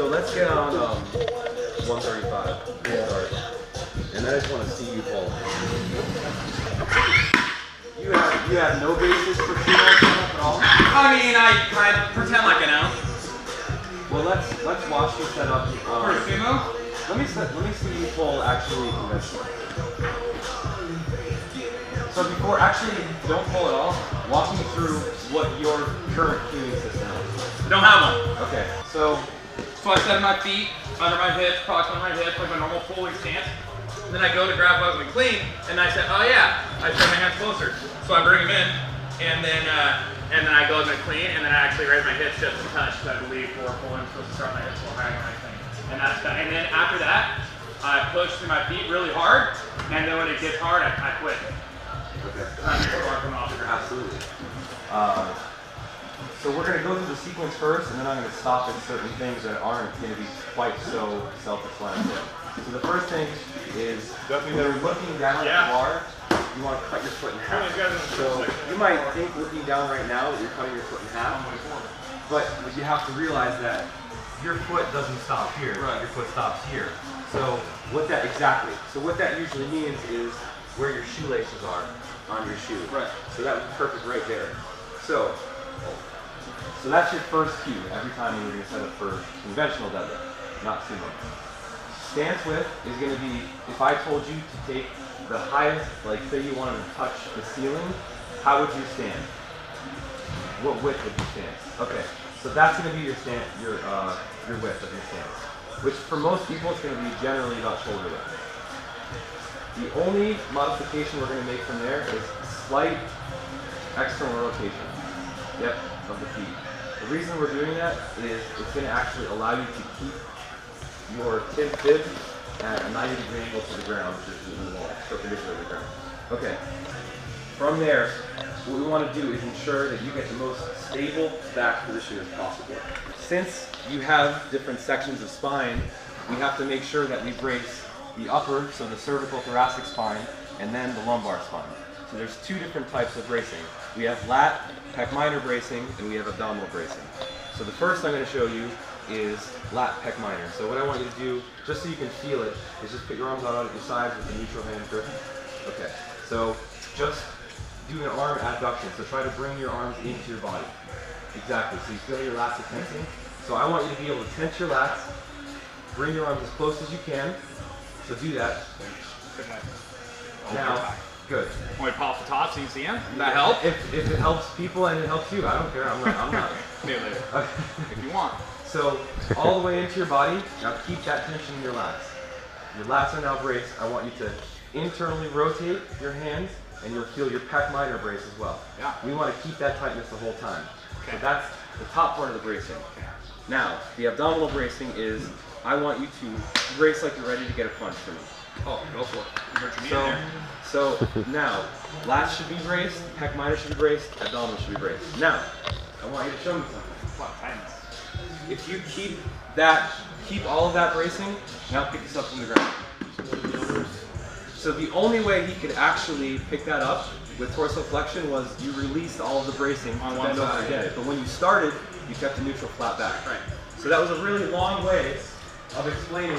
So let's get on 135. Yeah. Start. And then I just want to see you pull. You have no basis for sumo at all? I mean, I pretend like I know. Well, let's watch you set up. For sumo? Let me see you pull actually conventional. So before, actually, don't pull at all. Walk me through what your current cueing system is. I don't have one. Okay, so I set my feet under my hips, proximate my hips, like my normal folding stance. And then I go to grab up McClain, and I said, oh yeah, I set my hands closer. So I bring them in, and then I go to McClain, and then I actually raise my hips just a touch, because I believe for pulling, I'm supposed to start my hips a little higher than my thing. And that's that. And then after that, I push through my feet really hard, and then when it gets hard, I quit. okay. Absolutely. So we're going to go through the sequence first, and then I'm going to stop at certain things that aren't going to be quite so self-explanatory. So the first thing is, when you're looking down at the bar, you want to cut your foot in half. So you might think looking down right now that you're cutting your foot in half, but you have to realize that your foot doesn't stop here, your foot stops here. So what that usually means is where your shoelaces are on your shoe. Right. So that would be perfect right there. So that's your first cue every time you're going to set up for conventional deadlift, not sumo. Stance width is going to be, if I told you to take the highest, like say you wanted to touch the ceiling, how would you stand? What width would you stand? Okay, so that's going to be your stance, your width of your stance, which for most people it's going to be generally about shoulder width. The only modification we're going to make from there is slight external rotation, of the feet. The reason we're doing that is it's going to actually allow you to keep your fib at a 90-degree angle to the ground, which is the wall, perpendicular to the ground. Okay. From there, what we want to do is ensure that you get the most stable back position as possible. Since you have different sections of spine, we have to make sure that we brace the upper, so the cervical thoracic spine, and then the lumbar spine. So there's two different types of bracing. We have lat, pec minor bracing, and we have abdominal bracing. So the first I'm going to show you is lat pec minor. So what I want you to do, just so you can feel it, is just put your arms out at your sides with the neutral hand grip. Okay, so just do an arm abduction. So try to bring your arms into your body. Exactly, so you feel your lats are tensing. So I want you to be able to tense your lats, bring your arms as close as you can. So do that. Now, good. Want me to pop the top so you can see him? That help? If it helps people and it helps you, I don't care. I'm not. Maybe later. Okay. If you want. So all the way into your body. Now keep that tension in your lats. Your lats are now braced. I want you to internally rotate your hands, and you'll feel your pec minor brace as well. Yeah. We want to keep that tightness the whole time. Okay. So that's the top part of the bracing. Now the abdominal bracing is, I want you to brace like you're ready to get a punch from me. Oh, go for it. So now, lats should be braced, pec minor should be braced, abdominal should be braced. Now, I want you to show me something. If you keep all of that bracing, now pick this up from the ground. So the only way he could actually pick that up with torso flexion was you released all of the bracing on one side to get it. But when you started, you kept the neutral flat back. Right. So that was a really long way of explaining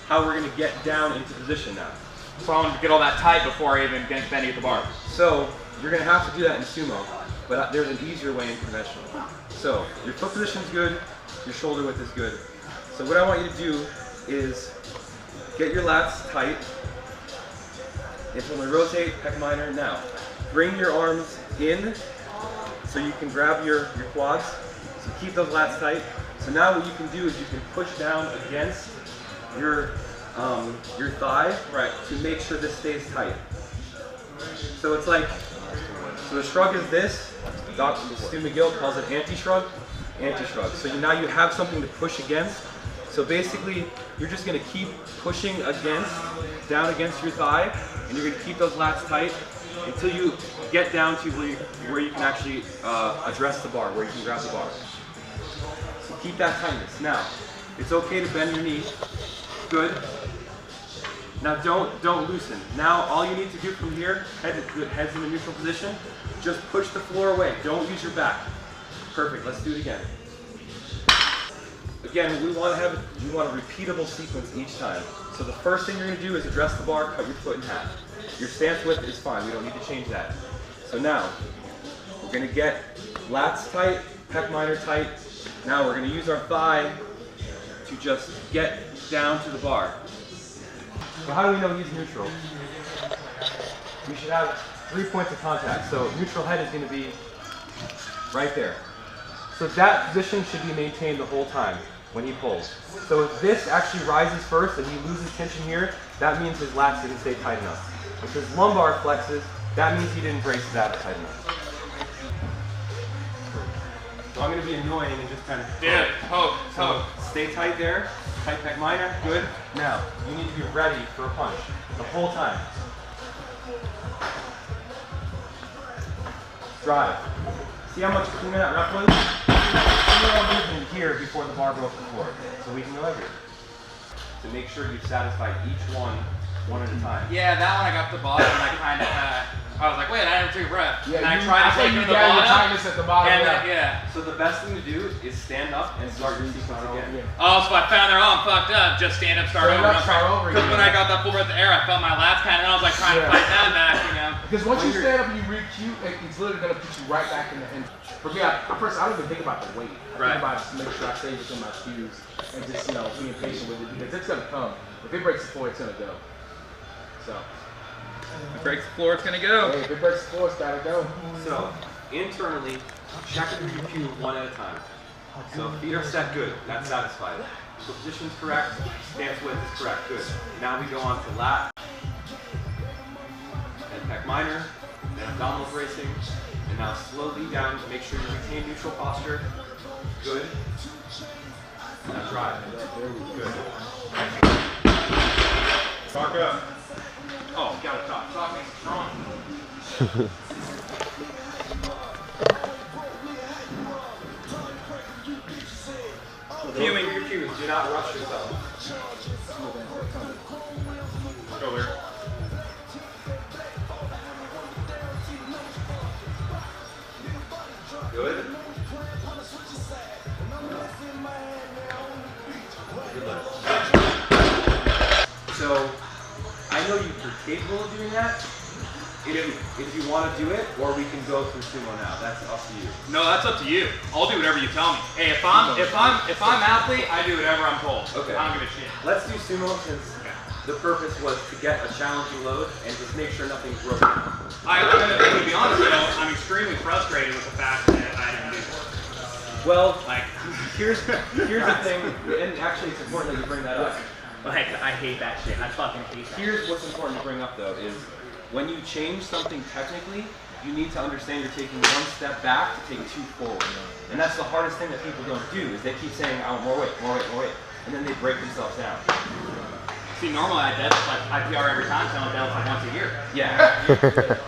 how we're going to get down into position now. So I want to get all that tight before I even get bending at the bar. So you're going to have to do that in sumo, but there's an easier way in conventional. So your foot position is good, your shoulder width is good. So what I want you to do is get your lats tight, internally rotate, pec minor. Now, bring your arms in so you can grab your quads. So keep those lats tight. So now what you can do is you can push down against your thigh, right, to make sure this stays tight. So it's like, so the shrug is this. Dr. Stu McGill calls it anti-shrug. Anti-shrug. So now you have something to push against. So basically, you're just going to keep pushing down against your thigh, and you're going to keep those lats tight until you get down to where you can actually address the bar, where you can grab the bar. So keep that tightness. Now, it's okay to bend your knee. Good. Now don't loosen. Now all you need to do from here, head's in a neutral position, just push the floor away. Don't use your back. Perfect. Let's do it again. again, we want a repeatable sequence each time. So the first thing you're going to do is address the bar, cut your foot in half. Your stance width is fine, we don't need to change that. So now, we're going to get lats tight, pec minor tight. Now we're going to use our thigh to just get down to the bar. So how do we know he's neutral? We should have 3 points of contact. So neutral head is going to be right there. So that position should be maintained the whole time when he pulls. So if this actually rises first and he loses tension here, that means his lats didn't stay tight enough. If his lumbar flexes, that means he didn't brace his abs tight enough. So I'm going to be annoying and just kind of poke. So stay tight there, tight pec minor, good. Now, you need to be ready for a punch the whole time. Drive. See how much cleaner that rep was? Movement here before the bar broke the floor, so we can go everywhere. To make sure you satisfy each one at a time. Yeah, that one I got the bottom and I kind of, I was like, wait, I didn't take a breath. Yeah, and I tried to take you the bottom. tightness at the bottom. And Yeah. So the best thing to do is stand up and start your sequence again. Oh, so I found they're all fucked up. Just stand up, start over. Because when I got that full breath of air, I felt my lats kind of, and I was like trying to fight that back, you know. Because once you stand up and you re-cue, it's literally going to put you right back in the hinge. For me, I don't even think about the weight. I think about just make sure I stay within my cues and just, being patient with it because it's going to come. If it breaks the floor, it's going to go. So. If it breaks the floor, it's going to go. Hey, if it breaks the floor, it's got to go. So, internally, check through your cue one at a time. So feet are set, good, that's satisfied. So position's correct, stance width is correct, good. Now we go on to lat, and pec minor, and abdominal bracing, and now slowly down to make sure you retain neutral posture, good. Now drive, good. Talk up. Oh, gotta talk. Talk makes it strong. Viewing your cues, do not rush yourself. Go there. Good. So, I know you're capable of doing that. If you want to do it, or we can go through sumo now. That's up to you. No, that's up to you. I'll do whatever you tell me. Hey, if I'm athlete, I do whatever I'm told. Okay. I don't give a shit. Let's do sumo since the purpose was to get a challenging load and just make sure nothing's broken. I'm gonna be honest, I'm extremely frustrated with the fact that I didn't do this. Well, here's the thing, and actually it's important that you bring that up. Like, I hate that shit. I fucking hate that. Here's what's important to bring up though is when you change something technically, you need to understand you're taking one step back to take two forward. And that's the hardest thing that people don't do is they keep saying, oh, more weight, more weight, more weight. And then they break themselves down. See, normally I deadlift like IPR every time, so I deadlift like once a year. Yeah.